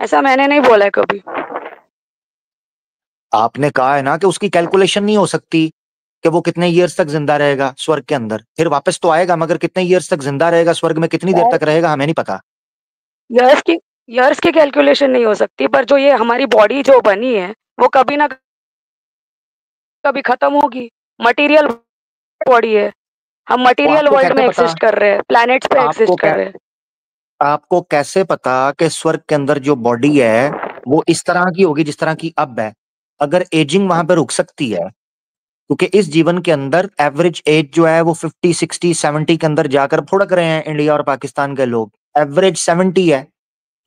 ऐसा मैंने नहीं बोला है कभी। आपने कहा है ना कि उसकी कैलकुलेशन नहीं हो सकती कि वो कितने ईयर्स तक जिंदा रहेगा स्वर्ग के अंदर, फिर वापस तो आएगा, मगर कितने ईयर्स तक जिंदा रहेगा स्वर्ग में, कितनी देर तक रहेगा, हमें नहीं पता। ईयर्स की ईयर्स की कैलकुलेशन नहीं हो सकती, पर जो ये हमारी बॉडी जो बनी है वो कभी ना कभी खत्म होगी। मटेरियल बॉडी है, हम तो मटेरियल आपको वर्ल्ड कैसे में पता, एग्जिस्ट कर रहे हैं, प्लैनेट्स पे आपको एग्जिस्ट कर कै, रहे हैं। आपको कैसे पता कि स्वर्ग के अंदर जो बॉडी है वो इस तरह की होगी जिस तरह की अब है? अगर एजिंग वहां पे रुक सकती है, क्योंकि इस जीवन के अंदर एवरेज एज जो है वो 50 60 70 के अंदर जाकर फुड़क रहे हैं इंडिया और पाकिस्तान के लोग। एवरेज 70 है,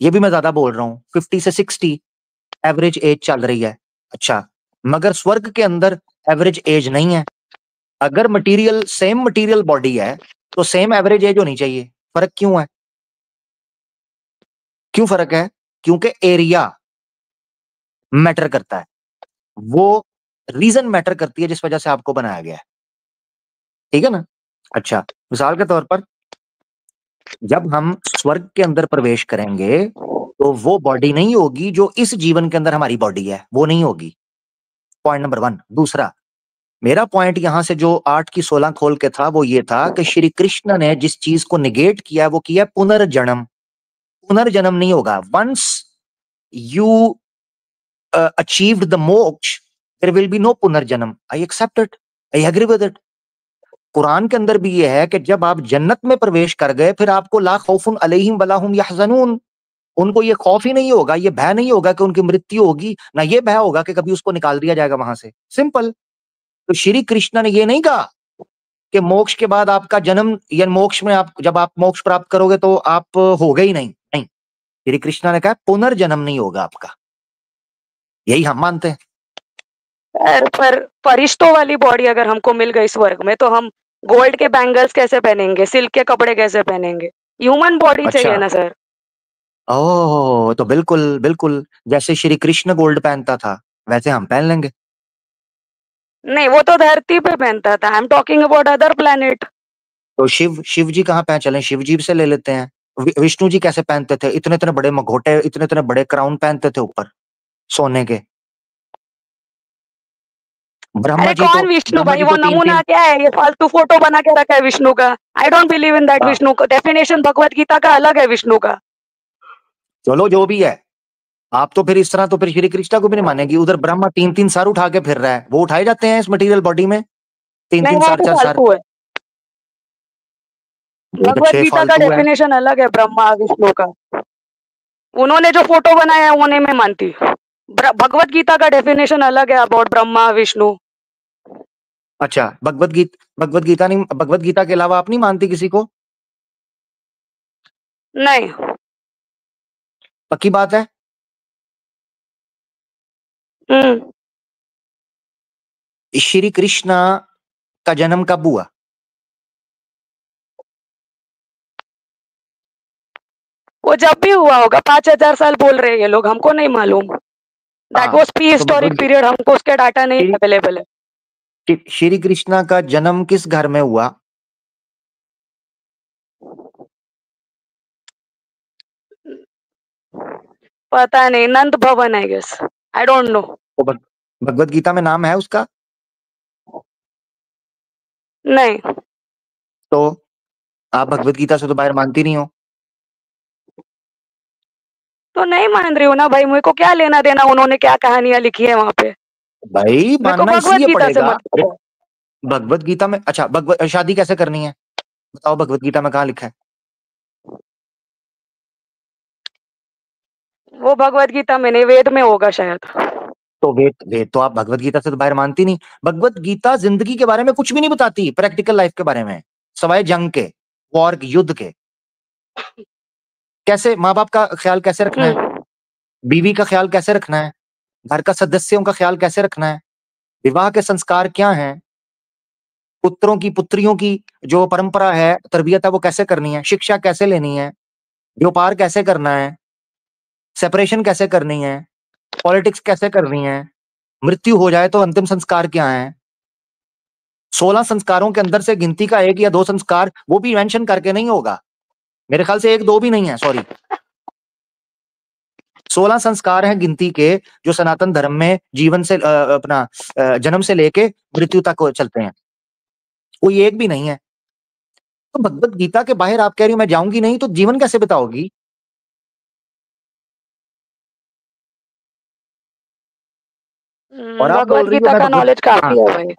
ये भी मैं ज्यादा बोल रहा हूँ, 50 से 60 एवरेज एज चल रही है। अच्छा, मगर स्वर्ग के अंदर एवरेज एज नहीं है। अगर मटेरियल सेम मटेरियल बॉडी है तो सेम एवरेज एज होनी चाहिए। फर्क क्यों है? क्यों फर्क है? क्योंकि एरिया मैटर करता है, वो रीजन मैटर करती है जिस वजह से आपको बनाया गया है। ठीक है ना? अच्छा, मिसाल के तौर पर जब हम स्वर्ग के अंदर प्रवेश करेंगे तो वो बॉडी नहीं होगी जो इस जीवन के अंदर हमारी बॉडी है, वो नहीं होगी। Point number 1। दूसरा, मेरा पॉइंट यहां से जो 8 की 16 खोल के था वो ये था कि श्री कृष्ण ने जिस चीज को निगेट किया वो किया पुनर्जन्म। पुनर्जन्म नहीं होगा। Once you achieved the moksha, there will be no punarjanma. I accept it, I agree with it. Quran के अंदर भी ये है कि जब आप जन्नत में प्रवेश कर गए फिर आपको ला खौफुन अलैहिम वला हुम यहज़नून, उनको ये खौफ ही नहीं होगा, ये भय नहीं होगा कि उनकी मृत्यु होगी, ना ये भय होगा कि कभी उसको निकाल दिया जाएगा वहां से। सिंपल। तो श्री कृष्ण ने ये नहीं कहा कि मोक्ष के बाद आपका जन्म या मोक्ष में आप जब आप मोक्ष प्राप्त करोगे तो आप हो गए ही नहीं। नहीं, श्री कृष्ण ने कहा पुनर्जन्म नहीं होगा आपका। यही हम मानते हैं। पर फरिश्तों वाली बॉडी अगर हमको मिल गई स्वर्ग में तो हम गोल्ड के बैंगल्स कैसे पहनेंगे, सिल्क के कपड़े कैसे पहनेंगे? ह्यूमन बॉडी अच्छा, चाहिए ना सर। ओह, तो बिल्कुल बिल्कुल जैसे श्री कृष्ण गोल्ड पहनता था वैसे हम पहन लेंगे। नहीं, वो तो धरती पे पहनता था। I am talking about other planet. तो शिव शिव जी कहाँ पहन, चले शिव जी से ले लेते हैं। विष्णु जी कैसे पहनते थे? इतने इतने बड़े मघोटे, इतने इतने बड़े क्राउन पहनते थे ऊपर सोने के। ब्रह्मा अरे जी तो कौन विष्णु ब्रह्मा भाई? जी वो तो तीन नमूना तीन क्या है? ये फालतू फोटो बना के रखा है विष्णु का। I don't believe in that. Vishnu का डेफिनेशन भगवत गीता का अलग है विष्णु का। चलो जो भी है, आप तो फिर इस तरह तो फिर श्री कृष्णा को भी नहीं मानेगी। उधर ब्रह्मा 3 3 सर उठा के फिर रहा है, वो उठाए जाते हैं इस मटेरियल बॉडी में? तीन नहीं, तीन वो सर तो 4 सर। फालतू है। बहुत भगवत अच्छे गीता का फालतू है। डेफिनेशन अलग है ब्रह्मा विष्णु का। उन्होंने जो फोटो बनाया है वो नहीं मैं मानती। भगवत गीता का डेफिनेशन अलग है अबाउट ब्रह्मा विष्णु। अच्छा, भगवत गीता नहीं, भगवत गीता के अलावा आप नहीं मानती किसी को? नहीं। पक्की बात है? हम्म। श्री कृष्णा का जन्म कब हुआ? वो जब भी हुआ होगा। 5,000 साल बोल रहे हैं ये लोग, हमको नहीं मालूम। दैट हाँ, वाज प्री तो हिस्टोरिक पीरियड, हमको उसके डाटा नहीं अवेलेबल है। श्री कृष्णा का जन्म किस घर में हुआ? पता नहीं, Nand Bhavan I guess. I don't know. तो भगवत गीता में नाम है उसका? नहीं, तो आप भगवत गीता से तो बाहर मानती नहीं हो। तो नहीं मान रही हूँ ना भाई। मेरे को क्या लेना देना उन्होंने क्या कहानियां लिखी है वहां पे। भाई मेरे को मानना भगवत इसलिए गीता से पड़ेगा। मतलब है। भगवत गीता में, अच्छा, भगवत शादी कैसे करनी है बताओ, भगवत गीता में कहाँ लिखा है? वो भगवत गीता में नहीं, वेद में होगा शायद। तो वेद वेद तो आप भगवत गीता से तो बाहर मानती नहीं। भगवत गीता जिंदगी के बारे में कुछ भी नहीं बताती, प्रैक्टिकल लाइफ के बारे में, सवाए जंग के, वॉर के, युद्ध के। कैसे माँ बाप का ख्याल कैसे रखना है, हम्म। बीवी का ख्याल कैसे रखना है, घर का सदस्यों का ख्याल कैसे रखना है, विवाह के संस्कार क्या हैं, पुत्रों की पुत्रियों की जो परंपरा है, तरबियत है, वो कैसे करनी है, शिक्षा कैसे लेनी है, व्यापार कैसे करना है, सेपरेशन कैसे करनी है, पॉलिटिक्स कैसे करनी है, मृत्यु हो जाए तो अंतिम संस्कार क्या है। 16 संस्कारों के अंदर से गिनती का 1 या 2 संस्कार, वो भी मेंशन करके नहीं होगा। मेरे ख्याल से 1 2 भी नहीं है, सॉरी। 16 संस्कार हैं गिनती के जो सनातन धर्म में जीवन से अपना जन्म से लेके मृत्यु तक चलते हैं, कोई एक भी नहीं है। तो भगवत गीता के बाहर आप कह रही हो मैं जाऊंगी नहीं, तो जीवन कैसे बिताओगी? और आप बोल भगवत रही हो गीता मैं का भगवत, नॉलेज हाँ काफी है भाई।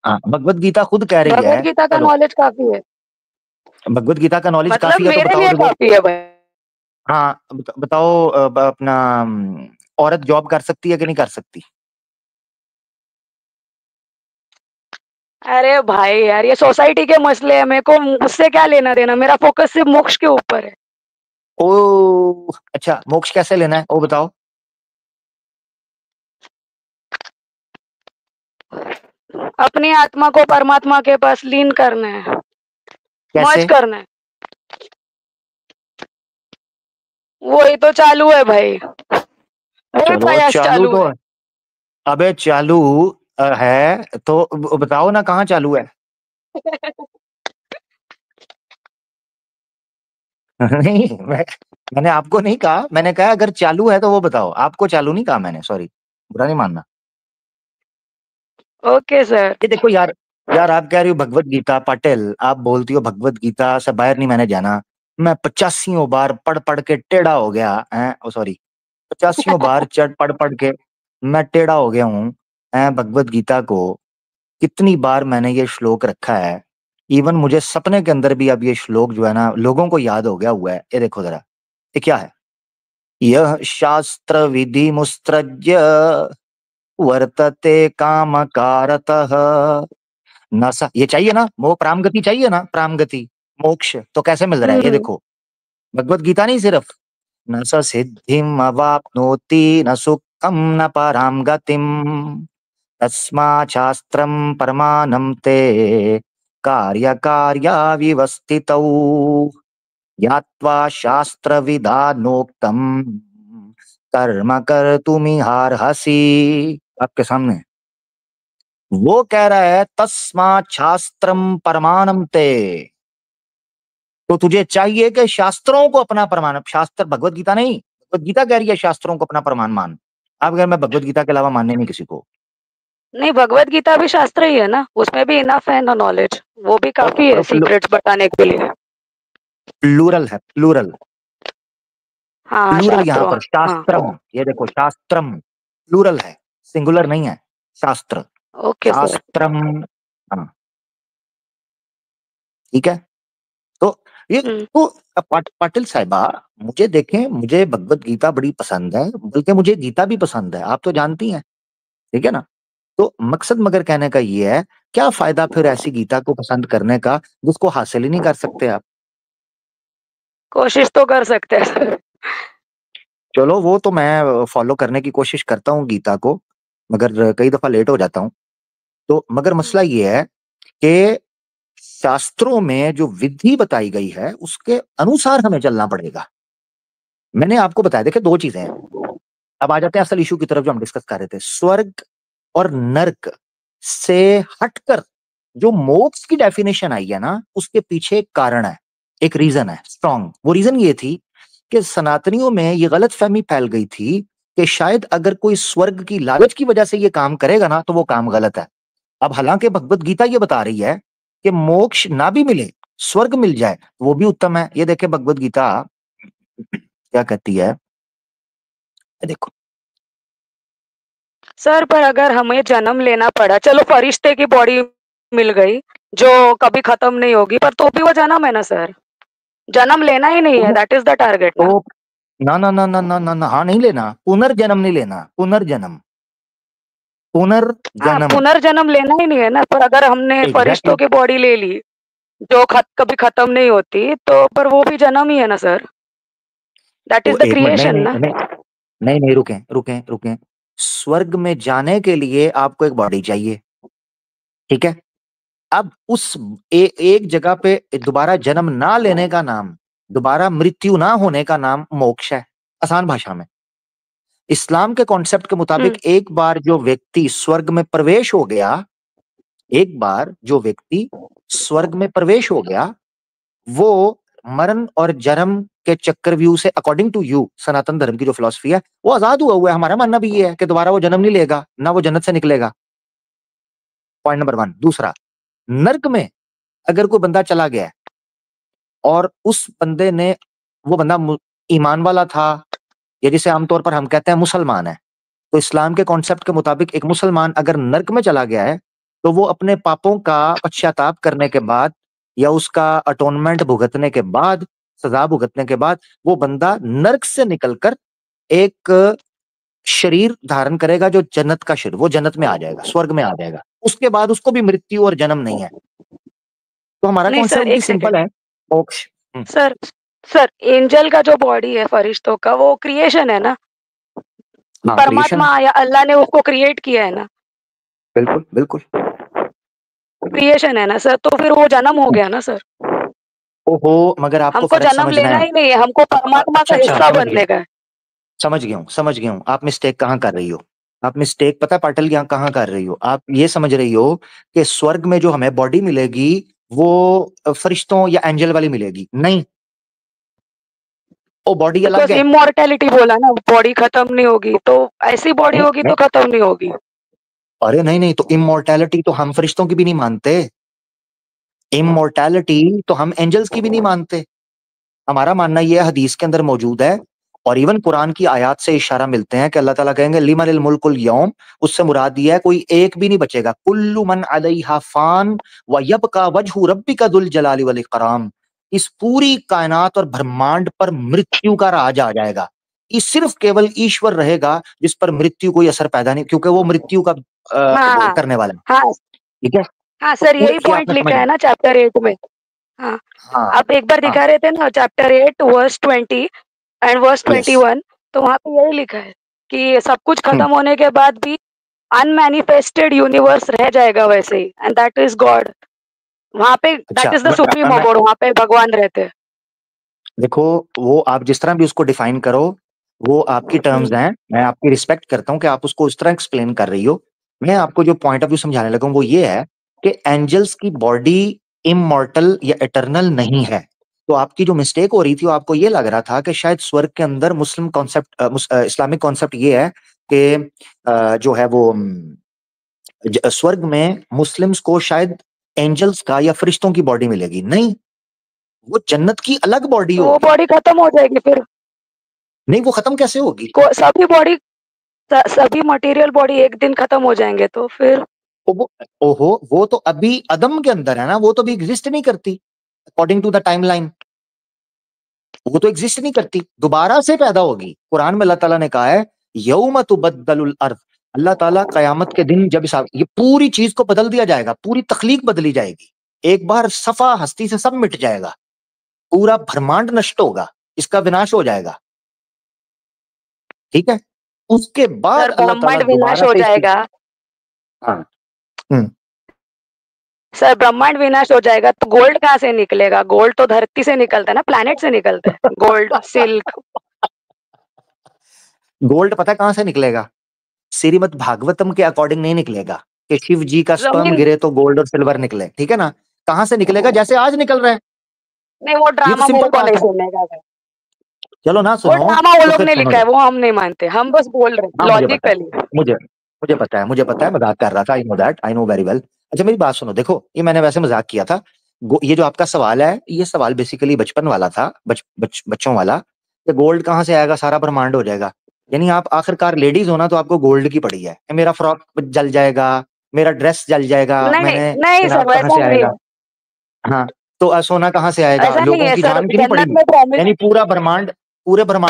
हाँ, भगवत गीता खुद कह रही भगवत है, गीता का चलो नॉलेज काफी है, भगवत गीता का नॉलेज मतलब काफी है तो मेरे बताओ लिए देखो। काफी है भाई। हाँ बताओ अपना औरत जॉब कर सकती है कि नहीं कर सकती? अरे भाई यार, ये सोसाइटी के मसले है, मेरे को उससे क्या लेना देना, मेरा फोकस सिर्फ मोक्ष के ऊपर है। ओ अच्छा, मोक्ष कैसे लेना है वो बताओ। अपनी आत्मा को परमात्मा के पास लीन करना है, मर्ज कैसे? करना है। वही तो चालू है भाई, वही चलो प्रयास चालू चालू तो, है। अबे चालू है तो बताओ ना कहाँ चालू है। नहीं मैंने आपको नहीं कहा, मैंने कहा अगर चालू है तो वो बताओ, आपको चालू नहीं कहा मैंने, सॉरी, बुरा नहीं मानना। Okay sir. ये देखो यार, यार आप कह रही हो भगवत गीता, पाटिल आप बोलती हो भगवत गीता से बाहर नहीं मैंने जाना। मैं 85 बार पढ़ पढ़ के टेढ़ा हो गया है, ओ सॉरी, 85 बार चढ़ पढ़ पढ़ के मैं टेढ़ा हो गया हूँ। भगवत गीता को कितनी बार मैंने ये श्लोक रखा है, इवन मुझे सपने के अंदर भी अब ये श्लोक जो है ना लोगों को याद हो गया हुआ है। ये देखो जरा, ये क्या है? यह शास्त्र विधि मुस्त्रज्य वर्तते काम कारतः न स, ये चाहिए ना वो प्राम गति, चाहिए ना प्राम गति, मोक्ष तो कैसे मिल रहा है? ये हम्म। देखो, भगवत गीता नहीं सिर्फ, न स सिद्धिम अवाप्नोति न सुखम न पराम गतिम तस्मात् शास्त्रम परमानम ते कार्य कार्याविवस्थितौ ज्ञात्वा शास्त्र विधानोक्तम कर्म कर्तुमिहार्हसि। आपके सामने वो कह रहा है तस्मात् शास्त्रम परमाणम ते, तो तुझे चाहिए कि शास्त्रों को अपना प्रमाण, शास्त्र भगवत गीता नहीं, भगवत गीता कह रही है शास्त्रों को अपना प्रमाण मान। आप अगर मैं भगवत गीता के अलावा मानने नहीं किसी को। नहीं, भगवत गीता भी शास्त्र ही है ना, उसमें भी इनफ है ना नॉलेज, वो भी काफी है और सीक्रेट्स बताने के लिए। प्लूरल है, प्लूरल, हाँ प्लूरल यहाँ शास्त्रों। पर हाँ। शास्त्रम, ये देखो शास्त्रम प्लूरल है, सिंगुलर नहीं है, शास्त्र, ओके सर। शास्त्रम। हाँ ठीक है। तो ये हम्म। तो पाटिल साहिबा, मुझे देखें, मुझे भगवत गीता बड़ी पसंद है, बल्कि मुझे गीता भी पसंद है, आप तो जानती हैं, ठीक है ना। तो मकसद मगर कहने का ये है, क्या फायदा फिर ऐसी गीता को पसंद करने का जिसको हासिल ही नहीं कर सकते आप? कोशिश तो कर सकते हैं सर। चलो वो तो मैं फॉलो करने की कोशिश करता हूँ गीता को, मगर कई दफा लेट हो जाता हूँ। तो मगर मसला ये है कि शास्त्रों में जो विधि बताई गई है उसके अनुसार हमें चलना पड़ेगा। मैंने आपको बताया, देखिए दो चीजें हैं। अब आ जाते हैं असल इशू की तरफ जो हम डिस्कस कर रहे थे, स्वर्ग और नर्क से हटकर जो मोक्ष की डेफिनेशन आई है ना, उसके पीछे एक कारण है, एक रीजन है स्ट्रॉन्ग। वो रीजन ये थी कि सनातनियों में ये गलत फहमी फैल गई थी कि शायद अगर कोई स्वर्ग की लालच की वजह से ये काम करेगा ना तो वो काम गलत है। अब हालांकि भगवत गीता ये बता रही है कि मोक्ष ना भी मिले, स्वर्ग मिल जाए वो भी उत्तम है। ये देखे भगवत गीता क्या कहती है, ये देखो। सर पर अगर हमें जन्म लेना पड़ा, चलो फरिश्ते की बॉडी मिल गई जो कभी खत्म नहीं होगी, पर तो भी वो जन्म है ना सर, जन्म लेना ही नहीं है, दैट इज द टारगेट ना। तो ना ना ना ना ना ना ना, हाँ नहीं लेना, पुनर्जन्म नहीं लेना, पुनर्जन्म, हाँ, पुनर्जन्म। पुनर्जन्म लेना ही नहीं है ना, पर अगर हमने एग्जैक्टली फरिश्तों की बॉडी ले ली जो कभी खत्म नहीं होती, तो पर वो भी जन्म ही है ना सर, दैट इज वो द एक मिनट, नहीं क्रिएशन नहीं ना। नहीं, नहीं नहीं, रुकें रुकें रुकें। स्वर्ग में जाने के लिए आपको एक बॉडी चाहिए, ठीक है। अब उस एक जगह पे दोबारा जन्म ना लेने का नाम, दोबारा मृत्यु ना होने का नाम मोक्ष है, आसान भाषा में। इस्लाम के कॉन्सेप्ट के मुताबिक एक बार जो व्यक्ति स्वर्ग में प्रवेश हो गया, एक बार जो व्यक्ति स्वर्ग में प्रवेश हो गया, वो मरण और जन्म के चक्रव्यूह से, अकॉर्डिंग टू यू, सनातन धर्म की जो फिलॉसफी है, वो आजाद हुआ है। हमारा मानना भी ये है कि दोबारा वो जन्म नहीं लेगा, ना वो जन्नत से निकलेगा। Point number 1। दूसरा, नर्क में अगर कोई बंदा चला गया और उस बंदे ने, वो बंदा ईमान वाला था, या जिसे आमतौर पर हम कहते हैं मुसलमान है, तो इस्लाम के कॉन्सेप्ट के मुताबिक एक मुसलमान अगर नर्क में चला गया है, तो वो अपने पापों का पश्चाताप करने के बाद, या उसका अटोनमेंट भुगतने के बाद, सजा भुगतने के बाद, वो बंदा नर्क से निकलकर एक शरीर धारण करेगा जो जन्नत का शरीर, वो जन्नत में आ जाएगा, स्वर्ग में आ जाएगा। उसके बाद उसको भी मृत्यु और जन्म नहीं है। तो हमारा नहीं सर, कॉन्सेप्ट भी एक सिंपल सेकंड है, मोक्ष। सर। सर, एंजल का जो बॉडी है फरिश्तों का, वो क्रिएशन है ना? हाँ, क्रिएशन परमात्मा है। या अल्लाह ने उसको क्रिएट किया है ना? बिल्कुल बिल्कुल। क्रिएशन है ना सर, तो फिर वो जन्म हो गया ना सर? ओहो, मगर आपको हमको फर्क जन्म समझना लेना है। ही नहीं है, हमको परमात्मा अच्छा का अच्छा, हिस्सा समझ गया, बनने का है। समझ गया हूँ, समझ गया हूँ। आप मिस्टेक कहाँ कर रही हो? आप मिस्टेक पता है पाटिल यहाँ कहाँ कर रही हो? आप ये समझ रही हो कि स्वर्ग में जो हमें बॉडी मिलेगी वो फरिश्तों या एंजल वाली मिलेगी। नहीं, वो बॉडी अलग बिकॉज है। इमोर्टेलिटी बोला ना, बॉडी खत्म नहीं होगी, तो ऐसी बॉडी नहीं, होगी नहीं, तो खत्म नहीं होगी। अरे नहीं नहीं, तो इमोर्टैलिटी तो हम फरिश्तों की भी नहीं मानते। इमोर्टैलिटी तो हम एंजल्स की भी नहीं मानते। हमारा मानना ये हदीस के अंदर मौजूद है, और इवन कुरान की आयत से इशारा मिलते हैं कि अल्लाह ताला कहेंगे लिमनिल मुल्कुल यौम, उससे मुराद ये है कोई एक भी नहीं बचेगा। कुल्लु मन अलैहा फान व यबका वजहु रब्बिका दुल जलाली वल इकराम। इस पूरी कायनात और ब्रह्मांड पर मृत्यु का राज आ जाएगा। ये सिर्फ केवल ईश्वर रहेगा जिस पर मृत्यु कोई असर पैदा नहीं, क्योंकि वो मृत्यु का हाँ करने वाला है। हाँ ठीक है, हाँ तो सर, पूरे यही ये पॉइंट आपने समझ लिखा है लिया। ना चैप्टर 8 में। हाँ, हाँ आप एक बार हाँ। दिखा रहे थे ना chapter 8 verse 20 and verse yes. 21, तो वहां पे यही लिखा है कि सब कुछ हम्म। खत्म होने के बाद भी अनमैनिफेस्टेड यूनिवर्स रह जाएगा वैसे ही, एंड दैट इज गॉड। वहां पे दैट अच्छा, इज द सुप्रीम अबोर्ड, वहां पे भगवान रहते हैं। देखो, वो आप जिस तरह भी उसको डिफाइन करो, वो आपकी टर्म्स हम्म, हैं। मैं आपकी रिस्पेक्ट करता हूँ कि आप उसको उस तरह एक्सप्लेन कर रही हो। मैं आपको जो पॉइंट ऑफ व्यू समझाने लगा हूं वो ये है कि एंजल्स की बॉडी इमॉर्टल या इटर्नल नहीं है। तो आपकी जो मिस्टेक हो रही थी, वो आपको ये लग रहा था कि शायद स्वर्ग के अंदर मुस्लिम कॉन्सेप्ट, इस्लामिक कॉन्सेप्ट ये है कि जो है वो स्वर्ग में मुस्लिम्स को शायद एंजल्स का या फरिश्तों की बॉडी मिलेगी। नहीं, वो जन्नत की अलग बॉडी तो वो होगी। बॉडी खत्म हो जाएगी फिर। नहीं, वो खत्म कैसे होगी? सभी बॉडी, सभी मटेरियल बॉडी एक दिन खत्म हो जाएंगे तो फिर। वो, ओहो, वो तो अभी अदम के अंदर है ना, वो तो अभी एग्जिस्ट नहीं करती अकॉर्डिंग टू द टाइमलाइन। वो तो एग्जिस्ट नहीं करती, दोबारा से पैदा होगी। कुरान में अल्लाह ताला ने कहा है यौम तुबद्दलुल अर्द, अल्लाह ताला कयामत के दिन जब ये पूरी चीज को बदल दिया जाएगा, पूरी तखलीक बदली जाएगी, एक बार सफा हस्ती से सब मिट जाएगा, पूरा ब्रह्मांड नष्ट होगा, इसका विनाश हो जाएगा। ठीक है, उसके बाद सर, अल्लाह ताला ब्रह्मांड विनाश दोबारा हो से इसकी। जाएगा। हाँ। हम्म। सर, ब्रह्मांड विनाश हो जाएगा तो गोल्ड कहाँ से निकलेगा? गोल्ड तो धरती से निकलता है ना, प्लैनेट से निकलता है गोल्ड, सिल्क। गोल्ड पता है कहां से निकलेगा? श्रीमद् भागवतम के अकॉर्डिंग नहीं निकलेगा कि शिव जी का स्पर्म जमीन। गिरे तो गोल्ड और सिल्वर निकले। ठीक है ना? कहां से निकलेगा? जैसे आज निकल रहा है। नहीं, वो ये तो ड्रामा मेरे सिंपल को बात नहीं है। सुनने का है। चलो ना वो सुनो, ड्रामा वो तो लोग फिर ने सुनो लिखा है, जरा। वो हम नहीं मानते, हम बस बोल रहे हाँ, मुझे पता है, लॉजिकली। मुझे मुझे पता है, मुझे पता है, मजाक कर रहा था। I know that, I know very well. अच्छा, मेरी बात सुनो, देखो ये मैंने वैसे मजाक किया था। ये जो आपका सवाल है, ये सवाल बेसिकली बचपन वाला था, बच्चों वाला, कि गोल्ड कहाँ से आएगा, सारा ब्रह्मांड हो जाएगा। यानी आप आखिरकार लेडीज हो ना, तो आपको गोल्ड की पड़ी है कि मेरा फ्रॉक जल जाएगा, मेरा ड्रेस जल जाएगा, नहीं मैंने नहीं सर, जनाब कहाँ वैसा से नहीं आएगा? है। हाँ, तो सोना कहाँ से आएगा? ऐसा नहीं लोगों है की सर, जान की नहीं जन्नत पड़ेगी। में प्रॉमिस यानी पूरे ब्रह्मांड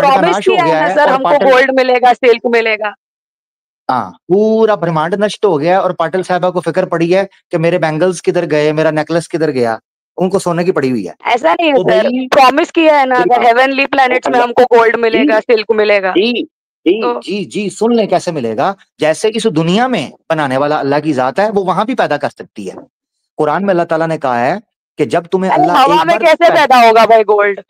का प्रॉमिस नाश हो किया है गया ना है सर, और हमको पाटिल। गोल्ड मिलेगा, सिल्क मिलेगा। हाँ, पूरा ब्रह्मांड नष्ट हो गया है और पाटिल साहबा को फिक्र पड़ी है कि मेरे बैंगल्स किधर गए, मेरा नेकलेस किधर गया। उनको सोने की पड़ी हुई है। ऐसा नहीं है तो सर, भाई, प्रॉमिस किया है ना, मेरी अगर बात, हेवनली ओ प्लैनेट्स में अल्लाह, हमको गोल्ड जी मिलेगा, सिल्क मिलेगा। जी जी तो जी जी, सुन ले कैसे मिलेगा। जैसे इस दुनिया में बनाने वाला अल्लाह की जात है, वो वहां भी पैदा कर सकती है। कुरान में अल्लाह ताला ने कहा है कि जब तुम्हें अरे अल्लाह हवा एक में बार कैसे पैदा होगा भाई गोल्ड?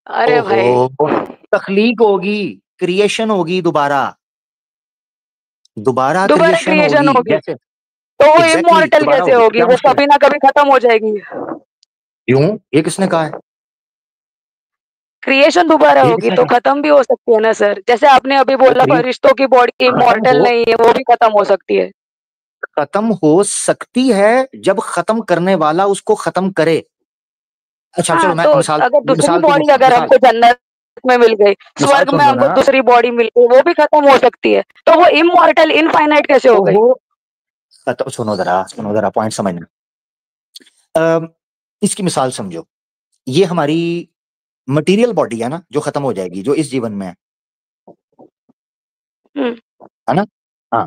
अरे भाई, ओहो, तखलीक होगी, क्रिएशन होगी, दोबारा दोबारा दोबारा क्रिएशन क्रिएशन होगी। होगी जैसे तो वो एग्जैक्टली इमॉर्टल दोबारा कैसे होगी, होगी? क्या वो मुश्किल है? कभी ना कभी खत्म हो जाएगी। क्यों? ये किसने कहा है? क्रिएशन दोबारा एक होगी तो सेकंड, खत्म भी हो सकती है ना सर, जैसे आपने अभी वो बोला फरिश्तों की बॉडी खत्म इमॉर्टल हो नहीं है, वो भी खत्म हो सकती है। खत्म हो सकती है जब खत्म करने वाला उसको खत्म करे। अच्छा चलो हाँ, मैं तो मिसाल अगर दूसरी मिसाल तो बॉडी दूंगा, अगर मिसाल हमको जन्नत में मिल गई, मिसाल स्वर्ग में सुन लो हमको ना। दूसरी बॉडी मिल गई, वो भी खत्म हो सकती है, तो वो इमॉर्टल इनफाइनाइट कैसे हो गई? ओहो, सुनो जरा पॉइंट समझना। इसकी मिसाल समझो, ये हमारी मटेरियल बॉडी है ना, जो खत्म हो जाएगी, जो इस जीवन में हम्म। है ना। हाँ,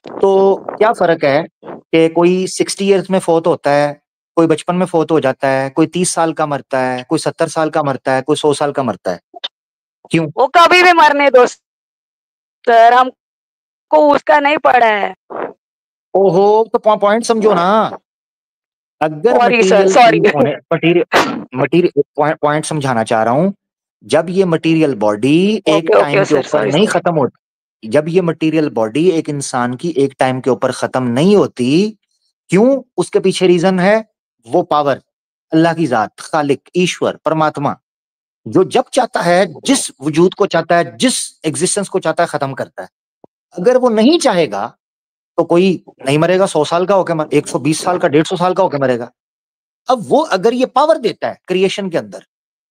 तो क्या फर्क है कि कोई 60 ईयर्स में फोत होता है, कोई बचपन में फोत हो जाता है, कोई 30 साल का मरता है, कोई 70 साल का मरता है, कोई 100 साल का मरता है, क्यों? वो कभी भी मरने दो सर, हमको उसका नहीं पड़ा है। ओहो, तो पॉइंट समझो ना। अगर सॉरी सर, मटेरियल सॉरी। चीज होने मटेरियल मटेरियल पॉइंट समझाना चाह रहा हूं। जब ये मटेरियल बॉडी एक ओके टाइम ओके के सर, ऊपर सॉरी नहीं सॉरी। खत्म होती, जब ये मटेरियल बॉडी एक इंसान की एक टाइम के ऊपर खत्म नहीं होती, क्यों? उसके पीछे रीजन है, वो पावर, अल्लाह की जात, खालिक, ईश्वर, परमात्मा, जो जब चाहता है, जिस वजूद को चाहता है, जिस एग्जिस्टेंस को चाहता है, खत्म करता है। अगर वो नहीं चाहेगा तो कोई नहीं मरेगा, 100 साल का होकर 120 साल का, 150 साल का होकर मरेगा। अब वो अगर ये पावर देता है क्रिएशन के अंदर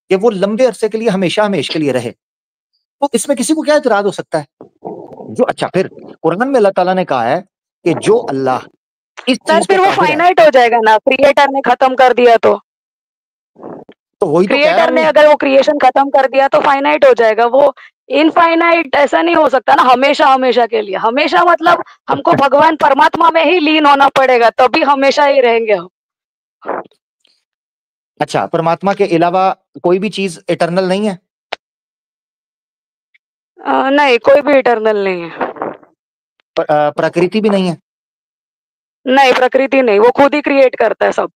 कि वो लंबे अरसे के लिए हमेशा हमेश के लिए रहे, तो इसमें किसी को क्या इतराज हो सकता है? जो अच्छा, फिर कुरान में अल्लाह ताला ने कहा है कि जो अल्लाह इस सर चीज पे फिर वो कादिर है, फाइनाइट हो जाएगा ना, क्रिएटर ने खत्म कर दिया तो। तो वही तो कह रहा क्रिएटर ने हूं। अगर वो क्रिएशन खत्म कर दिया तो फाइनाइट हो जाएगा वो। इनफाइनाइट ऐसा नहीं हो सकता ना, हमेशा हमेशा के लिए। हमेशा मतलब हमको भगवान परमात्मा में ही लीन होना पड़ेगा, तभी हमेशा ही रहेंगे हम। अच्छा, परमात्मा के अलावा कोई भी चीज इटर्नल नहीं है? नहीं, कोई भी इटर्नल नहीं है। प्रकृति भी नहीं है? नहीं, प्रकृति नहीं, वो खुद ही क्रिएट करता है सब।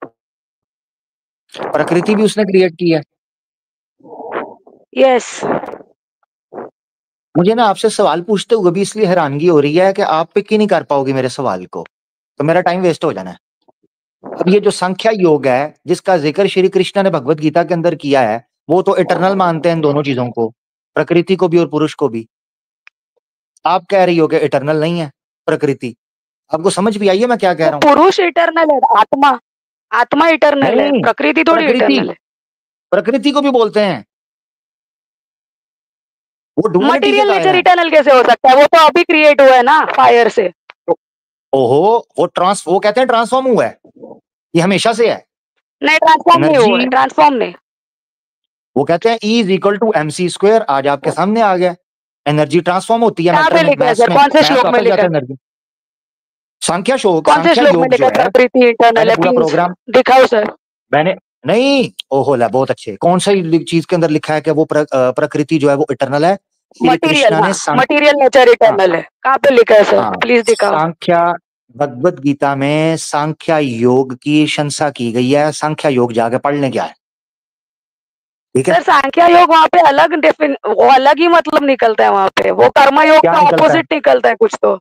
प्रकृति भी उसने क्रिएट की है। यस। मुझे ना आपसे सवाल पूछते हुए भी इसलिए हैरानगी हो रही है कि आप पिक ही नहीं कर पाओगे मेरे सवाल को, तो मेरा टाइम वेस्ट हो जाना है। अब ये जो संख्या योग है, जिसका जिक्र श्री कृष्ण ने भगवत गीता के अंदर किया है, वो तो इटरनल मानते हैं इन दोनों चीजों को, प्रकृति को भी और पुरुष को भी। आप कह रही हो कि इटरनल नहीं है प्रकृति। आपको समझ भी आई है मैं क्या कह वो रहा हूँ? पुरुष इटर्नल है, आत्मा, आत्मा इटर्नल है, नहीं, प्रकृति थोड़ी प्रकृति इटर्नल है। प्रकृति को भी बोलते हैं, वो ड्युअलिटी के मटेरियल कायल नेचर हैं। इटर्नल कैसे हो सकता है? वो तो अभी क्रिएट हुआ है ना फायर से। तो ओहो, वो कहते हैं ट्रांसफॉर्म हुआ है, ये हमेशा से है। नहीं, ट्रांसफॉर्म नहीं एनर्जी, हुआ है, ट्रांसफॉर्म नहीं। वो कहते हैं E = MC², आज आपके सामने आ गया। एनर्जी ट्रांसफॉर्म होती है कहाँ मैटर पे में, लिखा है मैथ्स सर? में, कौन से मैथ्स श्लोक में वापस लिखा जाता है? है एनर्जी। कौन से सांख्या श्लोक में योग लिखा जो है है, प्रकृति इटर्नल मैंने है? पूरा प्लीज प्रोग्राम, दिखाओ सर। मैंने नहीं, ओहो ला, बहुत अच्छे, कौन सा चीज के अंदर लिखा है कि वो प्रकृति जो है वो इटरनल है? श्री मटेरियल, कृष्णा हाँ, ने मटेरियल नेचर हाँ, इटर्नल है। कहाँ पे लिखा है सर? हाँ, प्लीज दिखाओ। सांख्या, भगवत गीता में सांख्या योग की शंसा की गई है। सांख्या योग जाके पढ़ लें क्या है, ठीक है? सर सांख्या योग वहाँ पे अलग वो अलग ही मतलब निकलता है वहाँ पे। वो कर्म योग क्या का निकलता है? ऑपोजिट निकलता है कुछ तो।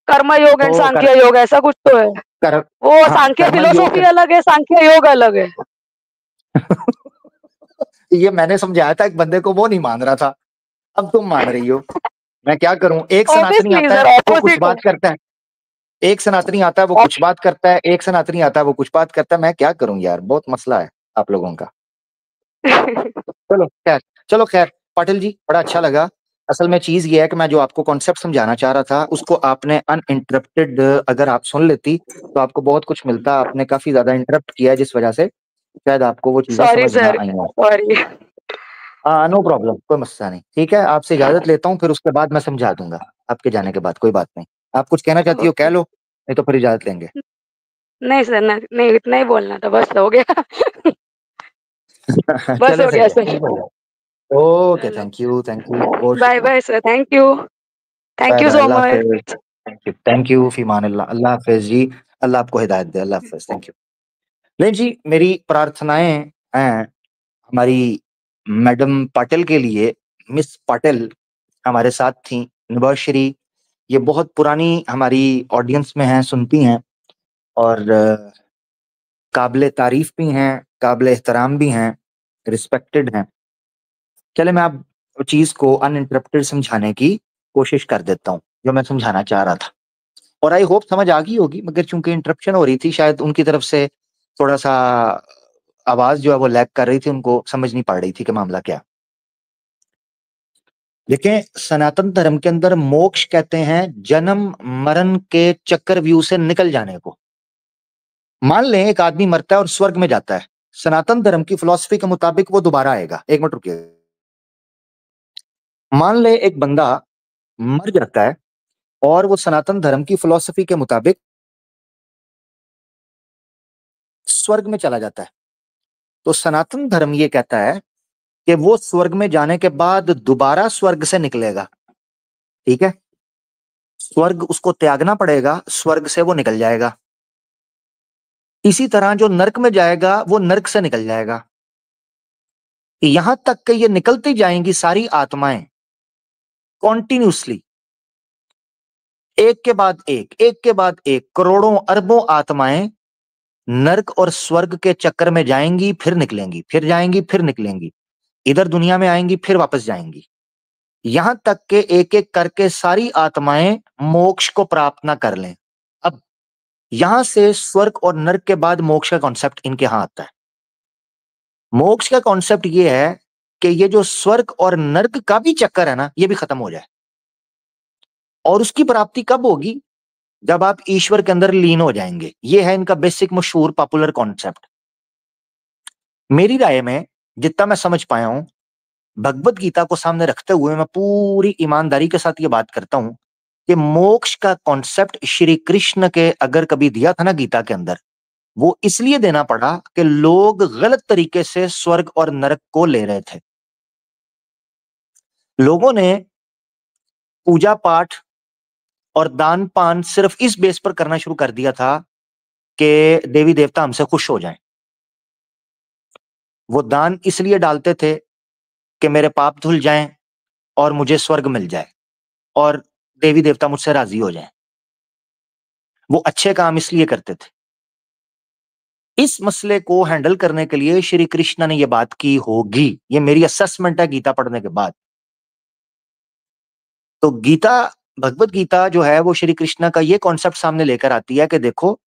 कर्म योग एंड तो सांख्य योग ऐसा कुछ तो है। कर वो हाँ, सांख्य कर्म योग फिलोसॉफी अलग है, सांख्य योग अलग है। ये मैंने समझाया था एक बंदे को, वो नहीं मान रहा था, अब तुम मान रही हो। मैं क्या करूं, एक सनातनी ऑब्वियसली आता है सर, वो कुछ ऑपोजिट है। बात करता है, एक सनातनी आता है वो कुछ बात करता है, एक सनातनी आता है वो कुछ बात करता है। मैं क्या करूं यार, बहुत मसला है आप लोगों का। चलो खैर, चलो खैर, पाटिल जी बड़ा अच्छा लगा। असल में चीज ये है कि मैं जो आपको कॉन्सेप्ट समझाना चाह रहा था उसको आपने अनइंटरप्टेड अगर आप सुन लेती तो आपको बहुत कुछ मिलता। आपने काफी ज्यादा इंटरप्ट किया है, जिस वजह से शायद आपको वो चीजें सॉरी समझ ना सर, आई हों। सॉरी। हाँ, नो प्रॉब्लम, कोई मसला नहीं, ठीक है। आपसे इजाजत लेता हूँ, फिर उसके बाद मैं समझा दूंगा आपके जाने के बाद, कोई बात नहीं। आप कुछ कहना चाहती हो कह ओके। लो, नहीं तो फिर इजाजत लेंगे। नहीं सर, नहीं, इतना ही बोलना था, बस हो गया। बस चले हो सही गया है, सर। ठीक हो गया। ओके, चलो, थैंक यू, बहुत बाय शुक्रिया। Bye sir, thank you, thank bye you bye, so अल्लाह हाफिज। मच। थैंक यू फीमान अल्लाह, अल्लाह हाफिज जी। अल्लाह आपको हिदायत दे, अल्लाह हाफिज, थैंक यू। नहीं जी, मेरी प्रार्थनाएं हैं हमारी मैडम पाटिल के लिए। मिस पाटिल हमारे साथ थी, निभाश्री, ये बहुत पुरानी हमारी ऑडियंस में हैं, सुनती हैं, और काबिल तारीफ भी हैं, काबिल एहतराम भी हैं, रिस्पेक्टेड हैं। चले मैं आप चीज को अनइंटरप्टेड समझाने की कोशिश कर देता हूँ जो मैं समझाना चाह रहा था, और आई होप समझ आ गई होगी, मगर चूंकि इंटरप्शन हो रही थी शायद उनकी तरफ से थोड़ा सा आवाज जो है वो लैग कर रही थी, उनको समझ नहीं पा रही थी कि मामला क्या। देखें, सनातन धर्म के अंदर मोक्ष कहते हैं जन्म मरण के चक्रव्यूह से निकल जाने को। मान लें एक आदमी मरता है और स्वर्ग में जाता है, सनातन धर्म की फिलॉसफी के मुताबिक वो दोबारा आएगा। एक मिनट रुकिए। मान ले एक बंदा मर जाता है और वो सनातन धर्म की फिलॉसफी के मुताबिक स्वर्ग में चला जाता है, तो सनातन धर्म ये कहता है कि वो स्वर्ग में जाने के बाद दोबारा स्वर्ग से निकलेगा। ठीक है, स्वर्ग उसको त्यागना पड़ेगा, स्वर्ग से वो निकल जाएगा। इसी तरह जो नरक में जाएगा वो नरक से निकल जाएगा। यहां तक कि ये निकलती जाएंगी सारी आत्माएं कॉन्टिन्यूसली, एक के बाद एक के बाद एक, करोड़ों अरबों आत्माएं नरक और स्वर्ग के चक्कर में जाएंगी, फिर निकलेंगी, फिर जाएंगी, फिर निकलेंगी, इधर दुनिया में आएंगी, फिर वापस जाएंगी, यहां तक के एक एक करके सारी आत्माएं मोक्ष को प्राप्त ना कर लें। अब यहां से स्वर्ग और नरक के बाद मोक्ष का कॉन्सेप्ट इनके यहां आता है। मोक्ष का कॉन्सेप्ट ये है कि ये जो स्वर्ग और नरक का भी चक्कर है ना, ये भी खत्म हो जाए। और उसकी प्राप्ति कब होगी? जब आप ईश्वर के अंदर लीन हो जाएंगे। ये है इनका बेसिक मशहूर पॉपुलर कॉन्सेप्ट। मेरी राय में जितना मैं समझ पाया हूं, भगवत गीता को सामने रखते हुए मैं पूरी ईमानदारी के साथ ये बात करता हूं कि मोक्ष का कॉन्सेप्ट श्री कृष्ण के अगर कभी दिया था ना गीता के अंदर, वो इसलिए देना पड़ा कि लोग गलत तरीके से स्वर्ग और नरक को ले रहे थे। लोगों ने पूजा पाठ और दान पान सिर्फ इस बेस पर करना शुरू कर दिया था कि देवी देवता हमसे खुश हो जाएं। वो दान इसलिए डालते थे कि मेरे पाप धुल जाएं और मुझे स्वर्ग मिल जाए और देवी देवता मुझसे राजी हो जाएं। वो अच्छे काम इसलिए करते थे। इस मसले को हैंडल करने के लिए श्री कृष्ण ने यह बात की होगी, ये मेरी असेसमेंट है गीता पढ़ने के बाद। तो गीता, भगवत गीता जो है वो श्री कृष्ण का ये कॉन्सेप्ट सामने लेकर आती है कि देखो,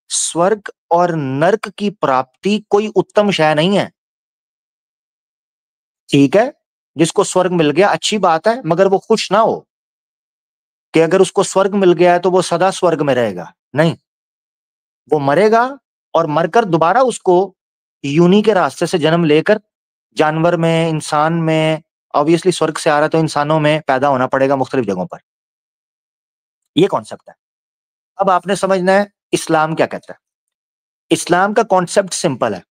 स्वर्ग और नरक की प्राप्ति कोई उत्तम शय नहीं है। ठीक है, जिसको स्वर्ग मिल गया अच्छी बात है, मगर वो खुश ना हो कि अगर उसको स्वर्ग मिल गया है तो वो सदा स्वर्ग में रहेगा। नहीं, वो मरेगा और मरकर दोबारा उसको यूनि के रास्ते से जन्म लेकर जानवर में, इंसान में, ऑब्वियसली स्वर्ग से आ रहा है तो इंसानों में पैदा होना पड़ेगा मुख्तलिफ जगहों पर। ये कॉन्सेप्ट है। अब आपने समझना है इस्लाम क्या कहता है। इस्लाम का कॉन्सेप्ट सिंपल है।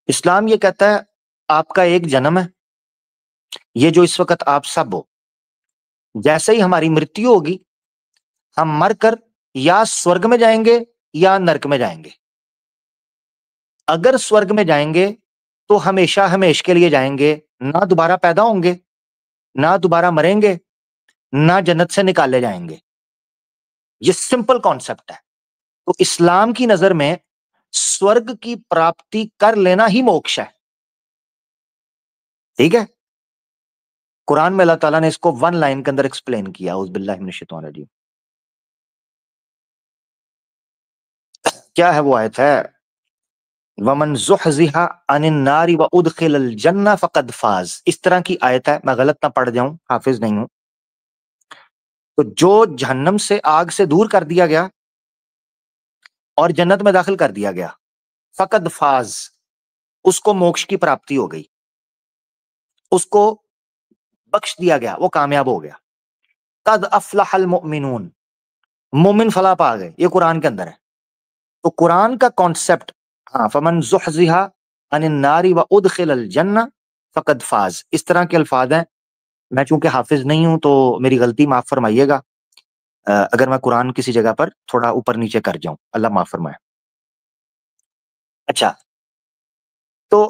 इस्लाम ये कहता है आपका एक जन्म है, ये जो इस वक्त आप सब हो, जैसे ही हमारी मृत्यु होगी हम मरकर या स्वर्ग में जाएंगे या नरक में जाएंगे। अगर स्वर्ग में जाएंगे तो हमेशा हमेश के लिए जाएंगे, ना दोबारा पैदा होंगे, ना दोबारा मरेंगे, ना जन्नत से निकाले जाएंगे। ये सिंपल कॉन्सेप्ट है। तो इस्लाम की नजर में स्वर्ग की प्राप्ति कर लेना ही मोक्ष है। ठीक है, कुरान में अल्लाह ताला ने इसको वन लाइन के अंदर एक्सप्लेन किया, उस बिल्लाहि मिनश शैतानिर रजीम। क्या है वो आयत है, वमन ज़ुहज़िहा अनिन नारी व उदखिलल जन्नह फ़क़द फ़ाज़। इस तरह की आयत है, मैं गलत ना पढ़ जाऊं, हाफिज नहीं हूं। तो जो जहन्नम से, आग से दूर कर दिया गया और जन्नत में दाखिल कर दिया गया, फ़क़द फ़ाज़, उसको मोक्ष की प्राप्ति हो गई, उसको बख्श दिया गया, वो कामयाब हो गया। कद अफ़लहल मुमिनून, मोमिन फलाह पा गए, ये कुरान के अंदर है। तो कुरान का कॉन्सेप्ट, हाँ, फमन ज़ुहज़िहा अनिन नारी व उदखिलल जन्नह फ़क़द फ़ाज़, इस तरह के अल्फाज हैं। मैं चूंकि हाफिज नहीं हूं तो मेरी गलती माफ फरमाइएगा अगर मैं कुरान किसी जगह पर थोड़ा ऊपर नीचे कर जाऊं, अल्लाह माफ फरमाए। अच्छा, तो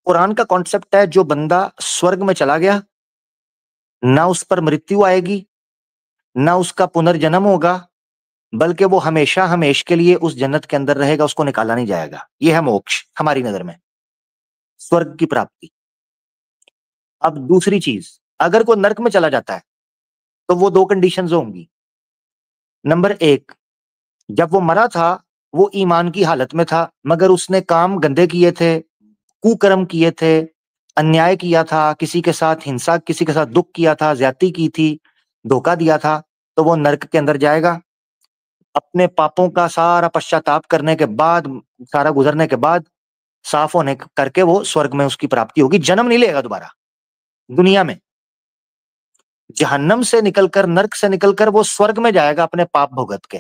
कुरान का कॉन्सेप्ट है जो बंदा स्वर्ग में चला गया, ना उस पर मृत्यु आएगी, ना उसका पुनर्जन्म होगा, बल्कि वो हमेशा हमेश के लिए उस जन्नत के अंदर रहेगा, उसको निकाला नहीं जाएगा। यह है मोक्ष हमारी नजर में, स्वर्ग की प्राप्ति। अब दूसरी चीज, अगर कोई नर्क में चला जाता है तो वो दो कंडीशंस होंगी। नंबर एक, जब वो मरा था वो ईमान की हालत में था, मगर उसने काम गंदे किए थे, कुकर्म किए थे, अन्याय किया था, किसी के साथ हिंसा, किसी के साथ दुख किया था, ज्यादती की थी, धोखा दिया था, तो वो नर्क के अंदर जाएगा। अपने पापों का सारा पश्चाताप करने के बाद, सारा गुजरने के बाद, साफ होने करके वो स्वर्ग में उसकी प्राप्ति होगी, जन्म नहीं लेगा दोबारा दुनिया में। जहन्नम से निकलकर, नर्क से निकलकर वो स्वर्ग में जाएगा अपने पाप भुगत के।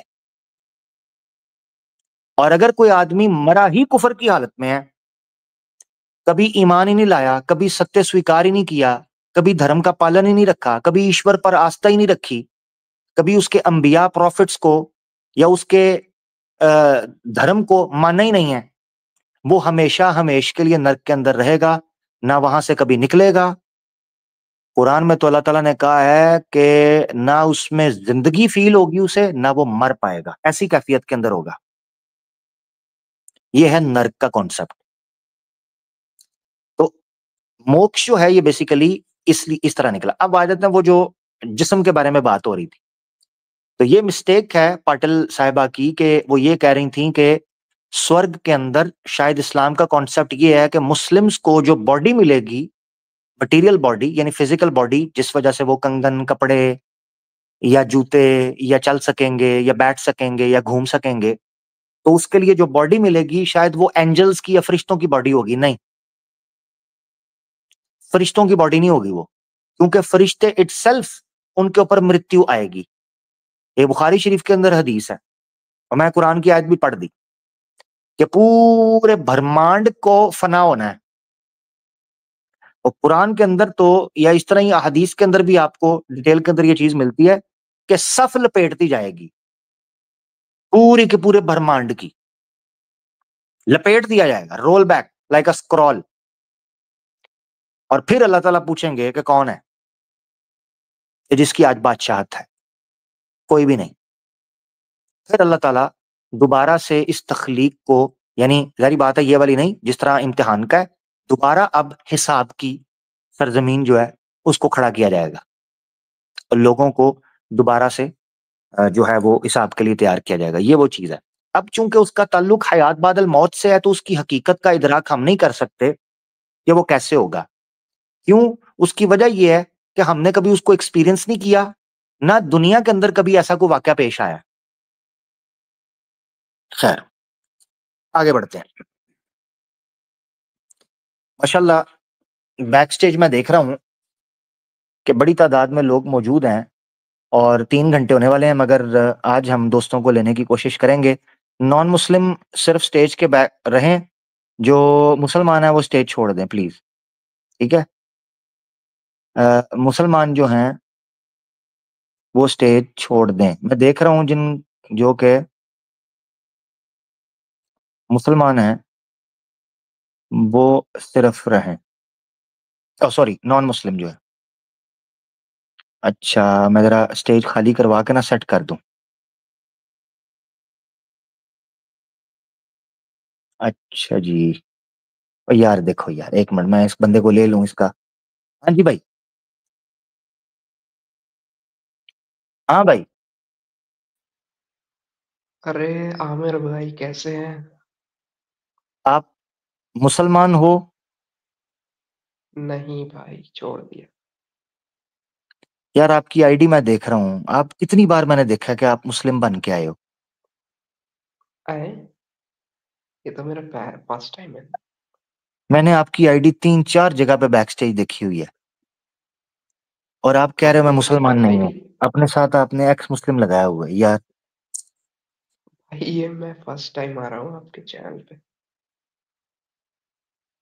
और अगर कोई आदमी मरा ही कुफर की हालत में है, कभी ईमान ही नहीं लाया, कभी सत्य स्वीकार ही नहीं किया, कभी धर्म का पालन ही नहीं रखा, कभी ईश्वर पर आस्था ही नहीं रखी, कभी उसके अंबिया प्रॉफिट्स को या उसके धर्म को माना ही नहीं है, वो हमेशा हमेश के लिए नर्क के अंदर रहेगा, ना वहां से कभी निकलेगा। कुरान में तो अल्लाह ताला ने कहा है कि ना उसमें जिंदगी फील होगी उसे, ना वो मर पाएगा, ऐसी कैफियत के अंदर होगा। ये है नर्क का कॉन्सेप्ट। तो मोक्ष जो है ये बेसिकली इस तरह निकला। अब आ जाते हैं वो जो जिस्म के बारे में बात हो रही थी, तो ये मिस्टेक है पाटिल साहिबा की कि वो ये कह रही थी कि स्वर्ग के अंदर शायद इस्लाम का कॉन्सेप्ट ये है कि मुस्लिम्स को जो बॉडी मिलेगी, मटेरियल बॉडी यानी फिजिकल बॉडी, जिस वजह से वो कंगन, कपड़े या जूते या चल सकेंगे या बैठ सकेंगे या घूम सकेंगे, तो उसके लिए जो बॉडी मिलेगी शायद वो एंजल्स की या फरिश्तों की बॉडी होगी। नहीं, फरिश्तों की बॉडी नहीं होगी वो, क्योंकि फरिश्ते इटसेल्फ उनके ऊपर मृत्यु आएगी। ये बुखारी शरीफ के अंदर हदीस है और मैं कुरान की आयत भी पढ़ दी कि पूरे ब्रह्मांड को फना होना है। और कुरान के अंदर तो या इस तरह ही हदीस के अंदर भी आपको डिटेल के अंदर ये चीज मिलती है कि सफ लपेटती जाएगी, पूरी के पूरे ब्रह्मांड की लपेट दिया जाएगा, रोल बैक लाइक अ स्क्रॉल। और फिर अल्लाह ताला पूछेंगे कि कौन है कि जिसकी आज बादशाहत है? कोई भी नहीं। फिर अल्लाह ताला दोबारा से इस तख्लीक को, यानी जारी बात है ये वाली नहीं जिस तरह इम्तिहान का है, दोबारा अब हिसाब की सरजमीन जो है उसको खड़ा किया जाएगा और लोगों को दोबारा से जो है वो हिसाब के लिए तैयार किया जाएगा। ये वो चीज है। अब चूंकि उसका ताल्लुक हयात बादल मौत से है, तो उसकी हकीकत का इदराक हम नहीं कर सकते कि वो कैसे होगा। क्यों? उसकी वजह यह है कि हमने कभी उसको एक्सपीरियंस नहीं किया, ना दुनिया के अंदर कभी ऐसा कोई वाकया पेश आया। खैर, आगे बढ़ते हैं। माशाल्लाह बैक स्टेज में देख रहा हूं कि बड़ी तादाद में लोग मौजूद हैं और 3 घंटे होने वाले हैं, मगर आज हम दोस्तों को लेने की कोशिश करेंगे। नॉन मुस्लिम सिर्फ स्टेज के बैक रहें, जो मुसलमान है वो स्टेज छोड़ दें प्लीज। ठीक है? मुसलमान जो हैं वो स्टेज छोड़ दें। मैं देख रहा हूं जिन जो के मुसलमान हैं वो सिर्फ रहें। सॉरी, नॉन मुस्लिम जो है। अच्छा, मैं जरा स्टेज खाली करवा के ना सेट कर दूं। अच्छा जी। ओ यार देखो यार, एक मिनट, मैं इस बंदे को ले लूं इसका। हाँ जी भाई। हाँ भाई। अरे आमिर भाई कैसे हैं? आप मुसलमान हो? नहीं भाई, छोड़ दिया। यार आपकी आईडी मैं देख रहा हूँ, आप कितनी बार मैंने देखा कि आप मुस्लिम बन के आए हो। आए, ये तो मेरा फर्स्ट टाइम है। मैंने आपकी आईडी 3-4 जगह पे बैक स्टेज देखी हुई है और आप कह रहे हो मैं अपने साथ मुसलमान नहीं लगाई हूँ। नहीं अपने साथ आपने एक्स मुस्लिम लगाया हुआ है यार। भाई, ये मैं फर्स्ट टाइम आ रहा हूँ आपके चैनल पे।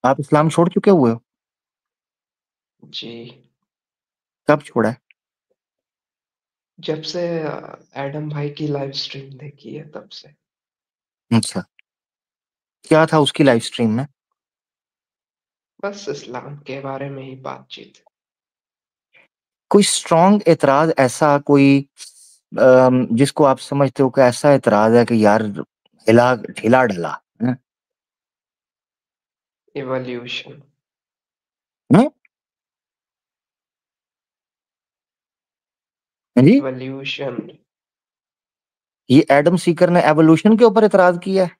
आप इस्लाम छोड़ चुके हुए हो? जी। कब छोड़ा है? जब से एडम भाई की लाइव स्ट्रीम देखी है तब से। अच्छा, क्या था उसकी लाइव स्ट्रीम में? बस इस्लाम के बारे में ही बातचीत। कोई स्ट्रॉन्ग एतराज, ऐसा कोई जिसको आप समझते हो कि ऐसा एतराज है कि यार हिला ढिला ढला है? इवोल्यूशन। हम्म? हाँ जी, एवोल्यूशन। ये एडम सीकर ने एवोल्यूशन के ऊपर इतराज किया है।